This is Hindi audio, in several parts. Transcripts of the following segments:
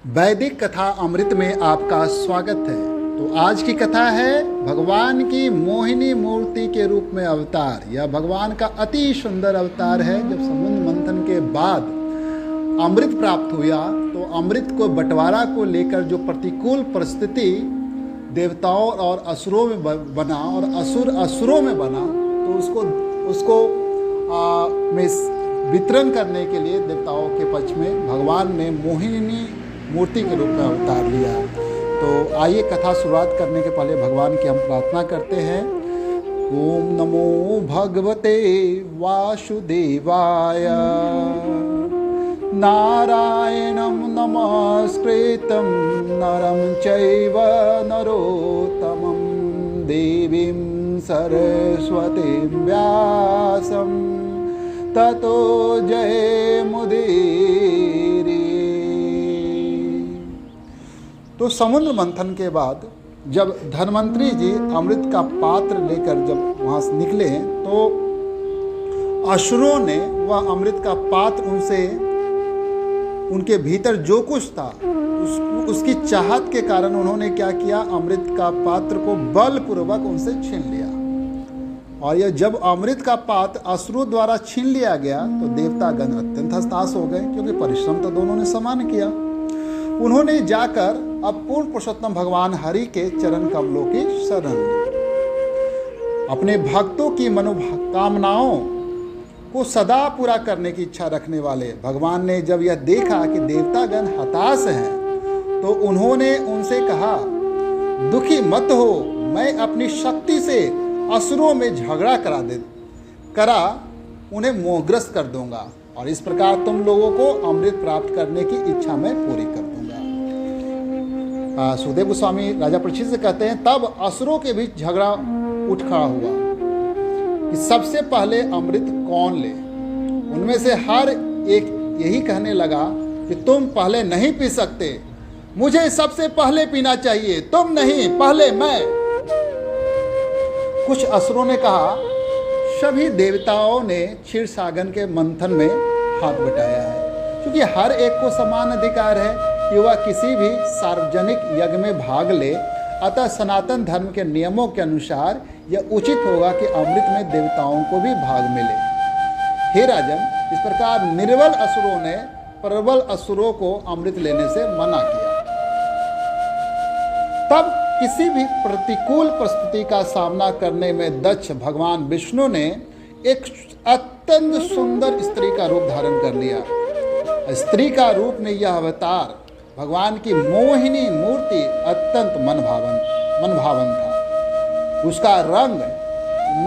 वैदिक कथा अमृत में आपका स्वागत है। तो आज की कथा है भगवान की मोहिनी मूर्ति के रूप में अवतार। यह भगवान का अति सुंदर अवतार है। जब समुद्र मंथन के बाद अमृत प्राप्त हुआ तो अमृत को बंटवारा को लेकर जो प्रतिकूल परिस्थिति देवताओं और असुरों में बना और असुरों में बना, तो उसको में वितरण करने के लिए देवताओं के पक्ष में भगवान ने मोहिनी मूर्ति के रूप में अवतार लिया। तो आइए कथा शुरुआत करने के पहले भगवान की हम प्रार्थना करते हैं। ओम नमो भगवते वासुदेवाय नारायणं नमस्कृतं नरं चैव नरोत्तमं देवीं सरस्वतीं व्यासं ततो जयमुदीरये। तो समुद्र मंथन के बाद जब धन्वंतरी जी अमृत का पात्र लेकर जब वहाँ से निकले तो असुरों ने वह अमृत का पात्र उनके भीतर जो कुछ था उसकी चाहत के कारण उन्होंने क्या किया, अमृत का पात्र को बलपूर्वक उनसे छीन लिया। और यह जब अमृत का पात्र असुरों द्वारा छीन लिया गया तो देवतागण अत्यंत हताश हो गए, क्योंकि परिश्रम तो दोनों ने समान किया। उन्होंने जाकर अब पूर्ण पुरुषोत्तम भगवान हरि के चरण कमलों की शरण ली। अपने भक्तों की मनोकामनाओं को सदा पूरा करने की इच्छा रखने वाले भगवान ने जब यह देखा कि देवतागण हताश हैं तो उन्होंने उनसे कहा, दुखी मत हो, मैं अपनी शक्ति से असुरों में झगड़ा करा उन्हें मोहग्रस्त कर दूंगा और इस प्रकार तुम लोगों को अमृत प्राप्त करने की इच्छा मैं पूरी कर दूंगा। सुखदेव गोस्वामी राजा परीक्षित से कहते हैं, तब असुरों के बीच झगड़ा उठ खड़ा हुआ कि सबसे पहले अमृत कौन ले। उनमें से हर एक यही कहने लगा कि तुम पहले नहीं पी सकते, मुझे सबसे पहले पीना चाहिए, तुम नहीं, पहले मैं। कुछ असुरों ने कहा, सभी देवताओं ने क्षीर सागर के मंथन में हाथ बटाया है, क्योंकि हर एक को समान अधिकार है कि वह किसी भी सार्वजनिक यज्ञ में भाग ले। अतः सनातन धर्म के नियमों के अनुसार यह उचित होगा कि अमृत में देवताओं को भी भाग मिले। हे राजन, इस प्रकार निर्बल असुरों ने प्रबल असुरों को अमृत लेने से मना किया। तब किसी भी प्रतिकूल परिस्थिति का सामना करने में दक्ष भगवान विष्णु ने एक अत्यंत सुंदर स्त्री का रूप धारण कर लिया। स्त्री का रूप में यह अवतार भगवान की मोहिनी मूर्ति अत्यंत मनभावन था। उसका रंग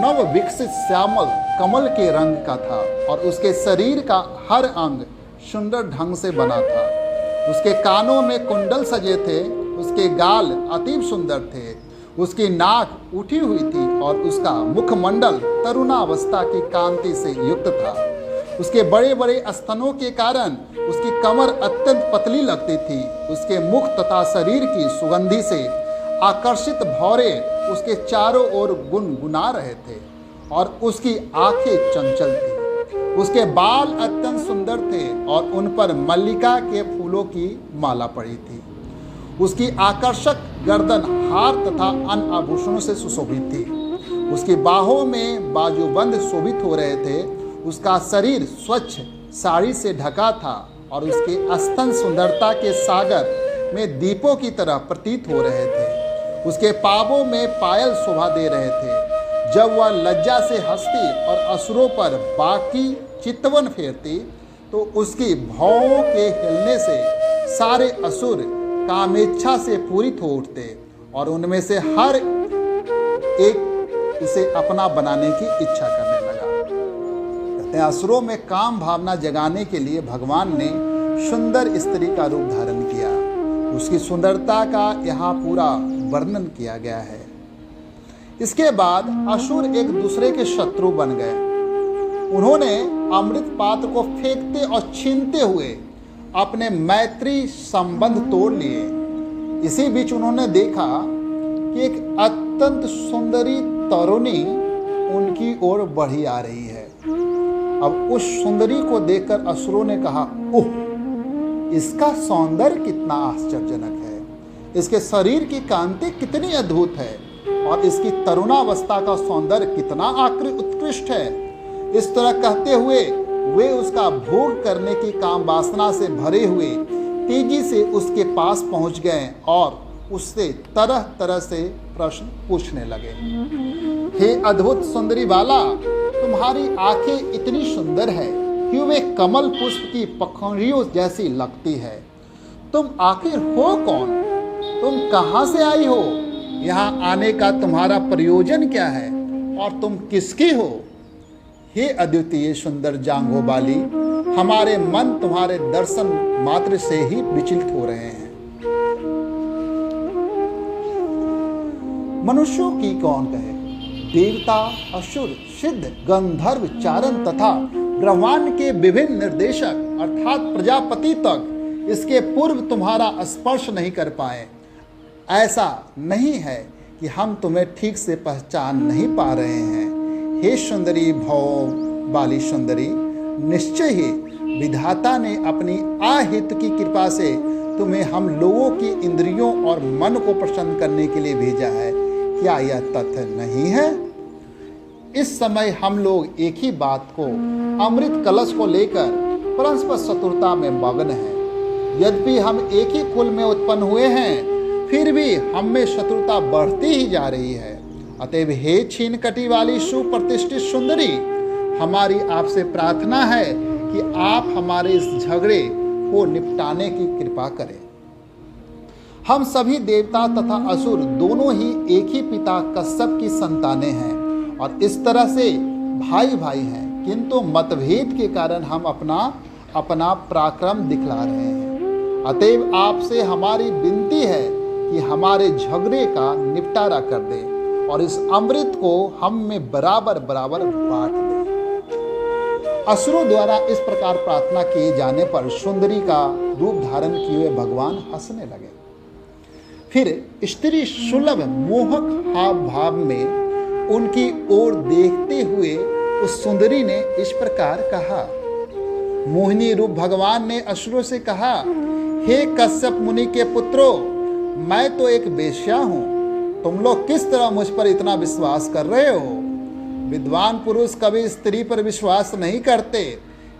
नव विकसित श्यामल कमल के रंग का था और उसके शरीर का हर अंग सुंदर ढंग से बना था। उसके कानों में कुंडल सजे थे, उसके गाल अतीब सुंदर थे, उसकी नाक उठी हुई थी और उसका मुखमंडल तरुणावस्था की कांति से युक्त था। उसके बड़े बड़े स्तनों के कारण उसकी कमर अत्यंत पतली लगती थी। उसके मुख तथा शरीर की सुगंधि से आकर्षित भौरे उसके चारों ओर गुनगुना रहे थे और उसकी आंखें चंचल थी। उसके बाल अत्यंत सुंदर थे और उन पर मल्लिका के फूलों की माला पड़ी थी। उसकी आकर्षक गर्दन हार तथा अन्य आभूषणों से सुशोभित थी। उसकी बाहों में बाजूबंद शोभित हो रहे थे। उसका शरीर स्वच्छ साड़ी से ढका था और उसके स्तन सुंदरता के सागर में दीपों की तरह प्रतीत हो रहे थे। उसके पांवों में पायल शोभा दे रहे थे। जब वह लज्जा से हंसती और असुरों पर बाकी चितवन फेरती तो उसकी भौं के हिलने से सारे असुर कामेच्छा से पूरित हो उठते और उनमें से हर एक उसे अपना बनाने की इच्छा करने लगा। कहते हैं, असुरों में काम भावना जगाने के लिए भगवान ने सुंदर स्त्री का रूप धारण किया। उसकी सुंदरता का यहाँ पूरा वर्णन किया गया है। इसके बाद असुर एक दूसरे के शत्रु बन गए। उन्होंने अमृत पात्र को फेंकते और छीनते हुए अपने मैत्री संबंध तोड़ लिए। इसी बीच उन्होंने देखा कि एक अत्यंत सुंदरी तरुणी उनकी ओर बढ़ी आ रही है। अब उस सुंदरी को देखकर असुरों ने कहा, ओह, इसका सौंदर्य कितना आश्चर्यजनक है, इसके शरीर की कांति कितनी अद्भुत है और इसकी तरुणावस्था का सौंदर्य कितना उत्कृष्ट है। इस तरह कहते हुए वे उसका भोग करने की काम वासना से भरे हुए तेजी से उसके पास पहुंच गए और उससे तरह तरह से प्रश्न पूछने लगे। हे अद्भुत सुंदरी बाला, तुम्हारी आंखें इतनी सुंदर है कि वे कमल पुष्प की पखुड़ियों जैसी लगती है। तुम आखिर हो कौन? तुम कहाँ से आई हो? यहाँ आने का तुम्हारा प्रयोजन क्या है और तुम किसकी हो? हे अद्वितीय सुंदर जांघों वाली, हमारे मन तुम्हारे दर्शन मात्र से ही विचलित हो रहे हैं। मनुष्यों की कौन कहे, देवता, असुर, सिद्ध, गंधर्व, चारण तथा ब्रह्मांड के विभिन्न निर्देशक अर्थात प्रजापति तक इसके पूर्व तुम्हारा स्पर्श नहीं कर पाए। ऐसा नहीं है कि हम तुम्हें ठीक से पहचान नहीं पा रहे हैं। हे सुंदरी भव वाली सुंदरी, निश्चय ही विधाता ने अपनी अहेतु की कृपा से तुम्हें हम लोगों की इंद्रियों और मन को प्रसन्न करने के लिए भेजा है। क्या यह तथ्य नहीं है? इस समय हम लोग एक ही बात को, अमृत कलश को लेकर परस्पर शत्रुता में मग्न हैं। यद्यपि हम एक ही कुल में उत्पन्न हुए हैं, फिर भी हम में शत्रुता बढ़ती ही जा रही है। अतएव हे छीन कटी वाली सुप्रतिष्ठित सुंदरी, हमारी आपसे प्रार्थना है कि आप हमारे इस झगड़े को निपटाने की कृपा करें। हम सभी देवता तथा असुर दोनों ही एक ही पिता कश्यप की संतानें हैं और इस तरह से भाई भाई हैं, किंतु मतभेद के कारण हम अपना पराक्रम दिखला रहे हैं। अतएव आपसे हमारी विनती है कि हमारे झगड़े का निपटारा कर दे और इस अमृत को हम में बराबर बराबर बांट दे। असुरों द्वारा इस प्रकार प्रार्थना किए जाने पर सुंदरी का रूप धारण किए हुए भगवान हंसने लगे। फिर स्त्री सुलभ मोहक हाव भाव में उनकी ओर देखते हुए उस सुंदरी ने इस प्रकार कहा। मोहिनी रूप भगवान ने असुरों से कहा, हे कश्यप मुनि के पुत्रों, मैं तो एक वेश्या हूं, तुम लोग किस तरह मुझ पर इतना विश्वास कर रहे हो? विद्वान पुरुष कभी स्त्री पर विश्वास नहीं करते।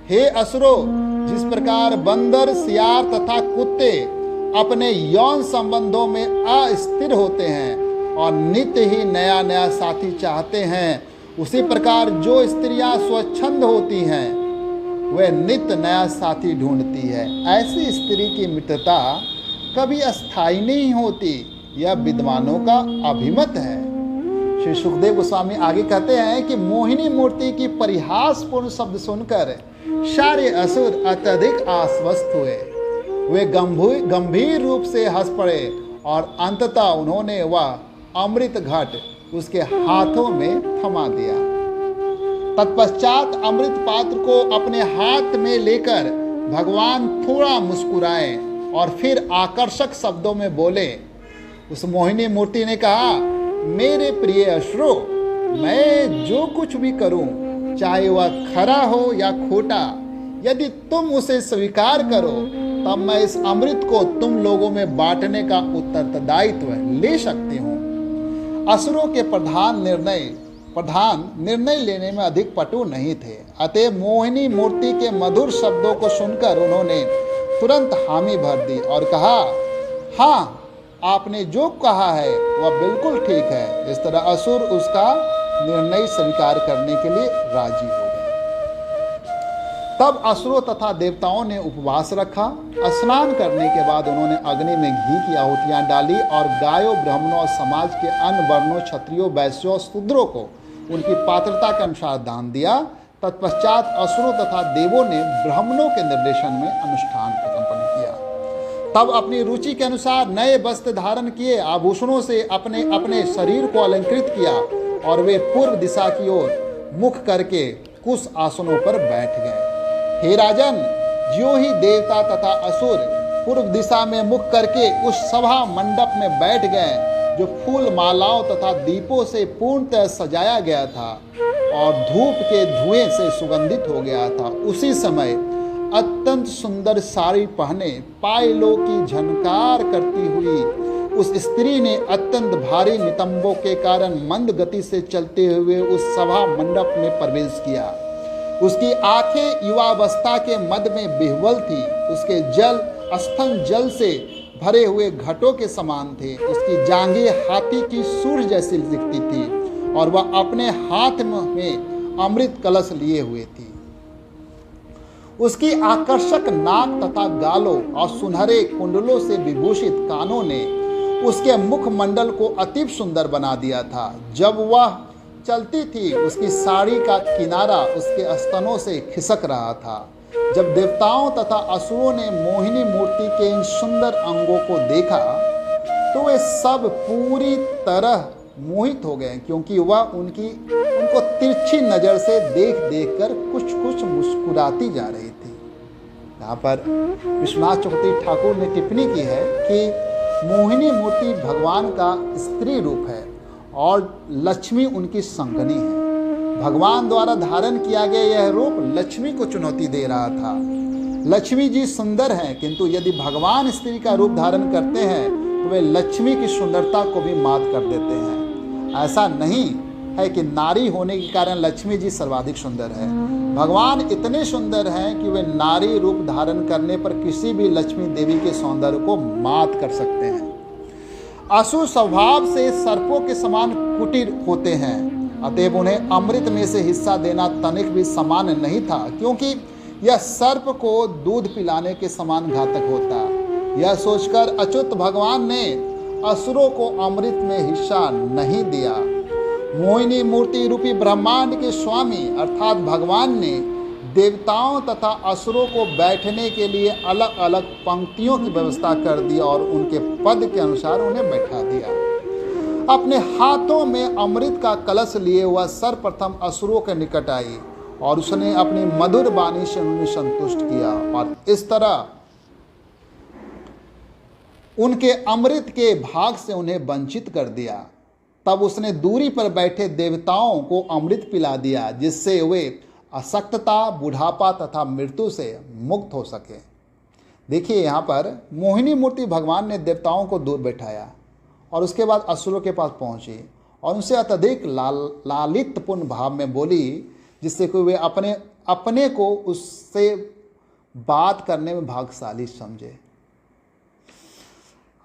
हे असुरों, जिस प्रकार बंदर, सियार तथा कुत्ते अपने यौन संबंधों में अस्थिर होते हैं और नित्य ही नया नया साथी चाहते हैं, उसी प्रकार जो स्त्रियां स्वच्छंद होती हैं वह नित्य नया साथी ढूंढती है। ऐसी स्त्री की मित्रता कभी अस्थायी नहीं होती, यह विद्वानों का अभिमत है। श्री सुखदेव गोस्वामी आगे कहते हैं कि मोहिनी मूर्ति की परिहासपूर्ण शब्द सुनकर सारे असुर अत्यधिक आश्वस्त हुए। वे गंभीर रूप से हंस पड़े और अंततः उन्होंने वह अमृत घट उसके हाथों में थमा दिया। तत्पश्चात अमृत पात्र को अपने हाथ में लेकर भगवान थोड़ा मुस्कुराए और फिर आकर्षक शब्दों में बोले। उस मोहिनी मूर्ति ने कहा, मेरे प्रिय असुरों, मैं जो कुछ भी करूं, चाहे वह खरा हो या खोटा, यदि तुम उसे स्वीकार करो तब मैं इस अमृत को तुम लोगों में बांटने का उत्तरदायित्व ले सकती हूँ। असुरों के प्रधान निर्णय लेने में अधिक पटु नहीं थे। अतः मोहिनी मूर्ति के मधुर शब्दों को सुनकर उन्होंने तुरंत हामी भर दी और कहा, हाँ, आपने जो कहा है वह बिल्कुल ठीक है। इस तरह असुर उसका निर्णय स्वीकार करने के लिए राजी हो गए। तब असुरों तथा देवताओं ने उपवास रखा। स्नान करने के बाद उन्होंने अग्नि में घी की आहुतियां डाली और गायों, ब्राह्मणों और समाज के अन्य वर्णों, क्षत्रियों, वैश्यों और शूद्रों को उनकी पात्रता के अनुसार दान दिया। तत्पश्चात असुरों तथा देवों ने ब्राह्मणों के निर्देशन में अनुष्ठान संपन्न किया। तब अपनी रुचि के अनुसार नए वस्त्र धारण किए, आभूषणों से अपने अपने शरीर को अलंकृत किया और वे पूर्व दिशा की ओर मुख करके कुछ आसनों पर बैठ गए। हे राजन, जो ही देवता तथा असुर पूर्व दिशा में मुख करके उस सभा मंडप में बैठ गए जो फूल, मालाओं तथा दीपों से पूर्णतः सजाया गया था और धूप के धुएं से सुगंधित हो गया था, उसी समय अत्यंत सुंदर साड़ी पहने पायलों की झनकार करती हुई उस स्त्री ने अत्यंत भारी नितंबों के कारण मंद गति से चलते हुए उस सभा मंडप में प्रवेश किया। उसकी आंखें युवावस्था के मद में विह्वल थी। उसके जल स्तन जल से भरे हुए घटों के समान थे। उसकी जांघें हाथी की सूंड जैसी दिखती थी और वह अपने हाथ में अमृत कलश लिए हुए थी। उसकी आकर्षक नाक तथा गालों और सुनहरे कुंडलों से विभूषित कानों ने उसके मुखमंडल को अति सुंदर बना दिया था। जब वह चलती थी उसकी साड़ी का किनारा उसके स्तनों से खिसक रहा था। जब देवताओं तथा असुरों ने मोहिनी मूर्ति के इन सुंदर अंगों को देखा तो वे सब पूरी तरह मोहित हो गए, क्योंकि वह उनको तिरछी नजर से देख देख कर कुछ कुछ मुस्कुराती जा रही थी। यहाँ पर विश्वनाथ चक्रवर्ती ठाकुर ने टिप्पणी की है कि मोहिनी मूर्ति भगवान का स्त्री रूप है और लक्ष्मी उनकी संगनी है। भगवान द्वारा धारण किया गया यह रूप लक्ष्मी को चुनौती दे रहा था। लक्ष्मी जी सुंदर हैं, किंतु यदि भगवान स्त्री का रूप धारण करते हैं तो वे लक्ष्मी की सुंदरता को भी मात कर देते हैं। ऐसा नहीं है कि नारी होने के कारण लक्ष्मी जी सर्वाधिक सुंदर है। भगवान इतने सुंदर हैं कि वे नारी रूप धारण करने पर किसी भी लक्ष्मी देवी के सौंदर्य को मात कर सकते हैं। असुर स्वभाव से सर्पों के समान कुटिल होते हैं, अतएव उन्हें अमृत में से हिस्सा देना तनिक भी समान नहीं था, क्योंकि यह सर्प को दूध पिलाने के समान घातक होता। यह सोचकर अच्युत भगवान ने असुरों को अमृत में हिस्सा नहीं दिया। मोहिनी मूर्ति रूपी ब्रह्मांड के स्वामी अर्थात भगवान ने देवताओं तथा असुरों को बैठने के लिए अलग अलग पंक्तियों की व्यवस्था कर दी और उनके पद के अनुसार उन्हें बैठा दिया। अपने हाथों में अमृत का कलश लिए वह सर्वप्रथम असुरों के निकट आई और उसने अपनी मधुर वाणी से उन्हें संतुष्ट किया और इस तरह उनके अमृत के भाग से उन्हें वंचित कर दिया। तब उसने दूरी पर बैठे देवताओं को अमृत पिला दिया, जिससे वे अशक्तता, बुढ़ापा तथा मृत्यु से मुक्त हो सके। देखिए यहाँ पर मोहिनी मूर्ति भगवान ने देवताओं को दूर बैठाया और उसके बाद असुरों के पास पहुंची और उनसे अत्यधिक लालित्यपूर्ण भाव में बोली, जिससे कि वे अपने को उससे बात करने में भाग्यशाली समझे।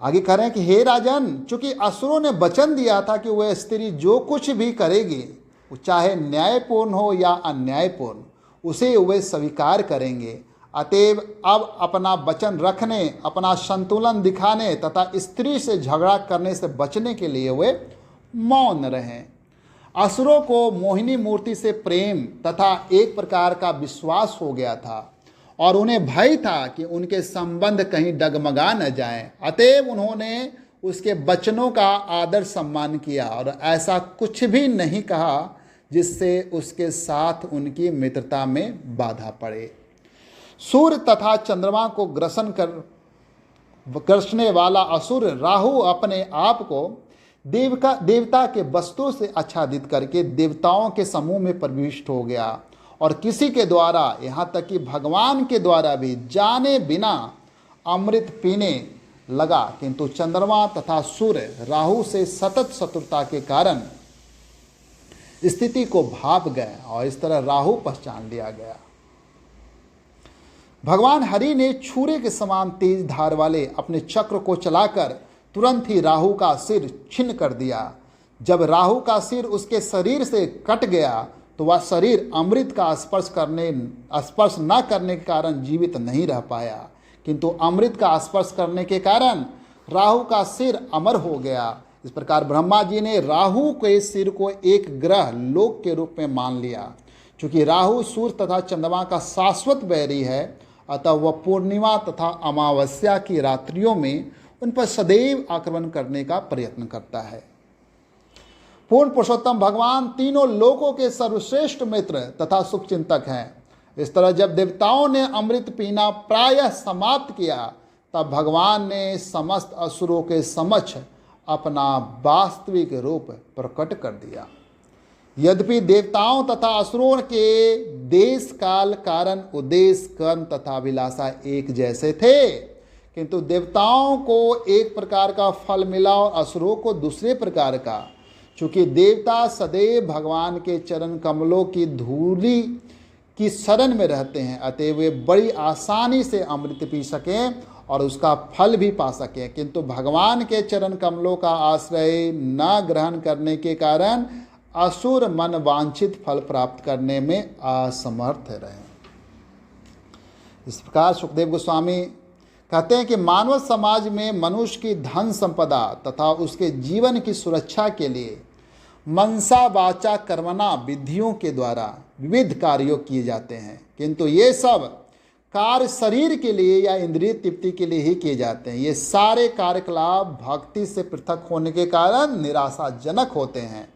आगे कह रहे हैं कि हे राजन, चूंकि असुरों ने वचन दिया था कि वह स्त्री जो कुछ भी करेगी, चाहे न्यायपूर्ण हो या अन्यायपूर्ण, उसे वे स्वीकार करेंगे। अतएव अब अपना वचन रखने, अपना संतुलन दिखाने तथा स्त्री से झगड़ा करने से बचने के लिए वे मौन रहें। असुरों को मोहिनी मूर्ति से प्रेम तथा एक प्रकार का विश्वास हो गया था और उन्हें भय था कि उनके संबंध कहीं डगमगा न जाएं। अतएव उन्होंने उसके वचनों का आदर सम्मान किया और ऐसा कुछ भी नहीं कहा जिससे उसके साथ उनकी मित्रता में बाधा पड़े। सूर्य तथा चंद्रमा को ग्रसने वाला असुर राहु अपने आप को देवता के वस्तु से आच्छादित करके देवताओं के समूह में प्रविष्ट हो गया और किसी के द्वारा, यहाँ तक कि भगवान के द्वारा भी जाने बिना अमृत पीने लगा। किंतु चंद्रमा तथा सूर्य राहु से सतत शत्रुता के कारण स्थिति को भाप गए और इस तरह राहु पहचान लिया गया। भगवान हरि ने छुरे के समान तेज धार वाले अपने चक्र को चलाकर तुरंत ही राहु का सिर छिन्न कर दिया। जब राहु का सिर उसके शरीर से कट गया तो वह शरीर अमृत का स्पर्श न करने के कारण जीवित नहीं रह पाया, किंतु अमृत का स्पर्श करने के कारण राहु का सिर अमर हो गया। इस प्रकार ब्रह्मा जी ने राहु के सिर को एक ग्रह लोक के रूप में मान लिया। चूंकि राहु सूर्य तथा चंद्रमा का शाश्वत बैरी है, अतः वह पूर्णिमा तथा अमावस्या की रात्रियों में उन पर सदैव आक्रमण करने का प्रयत्न करता है। पूर्ण पुरुषोत्तम भगवान तीनों लोकों के सर्वश्रेष्ठ मित्र तथा शुभचिंतक हैं। इस तरह जब देवताओं ने अमृत पीना प्रायः समाप्त किया, तब भगवान ने समस्त असुरों के समक्ष अपना वास्तविक रूप प्रकट कर दिया। यद्यपि देवताओं तथा असुरों के देश काल कारण उद्देश्य कर्म तथा अभिलाषा एक जैसे थे, किंतु देवताओं को एक प्रकार का फल मिला और असुरों को दूसरे प्रकार का। चूंकि देवता सदैव भगवान के चरण कमलों की धूलि की शरण में रहते हैं, अतः वे बड़ी आसानी से अमृत पी सकें और उसका फल भी पा सकें, किंतु भगवान के चरण कमलों का आश्रय न ग्रहण करने के कारण असुर मन वांछित फल प्राप्त करने में असमर्थ रहे। इस प्रकार सुखदेव गोस्वामी कहते हैं कि मानव समाज में मनुष्य की धन संपदा तथा उसके जीवन की सुरक्षा के लिए मनसा वाचा कर्मणा विधियों के द्वारा विविध कार्यों किए जाते हैं, किंतु ये सब कार्य शरीर के लिए या इंद्रिय तृप्ति के लिए ही किए जाते हैं। ये सारे कार्यकलाप भक्ति से पृथक होने के कारण निराशाजनक होते हैं,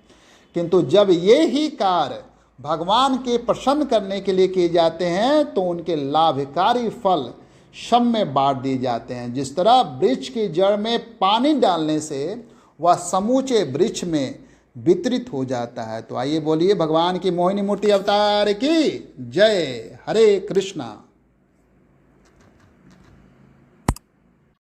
किंतु जब ये ही कार्य भगवान के प्रसन्न करने के लिए किए जाते हैं तो उनके लाभकारी फल सब में बांट दिए जाते हैं। जिस तरह वृक्ष की जड़ में पानी डालने से वह समूचे वृक्ष में वितरित हो जाता है। तो आइए बोलिए भगवान की मोहिनी मूर्ति अवतार की जय। हरे कृष्णा।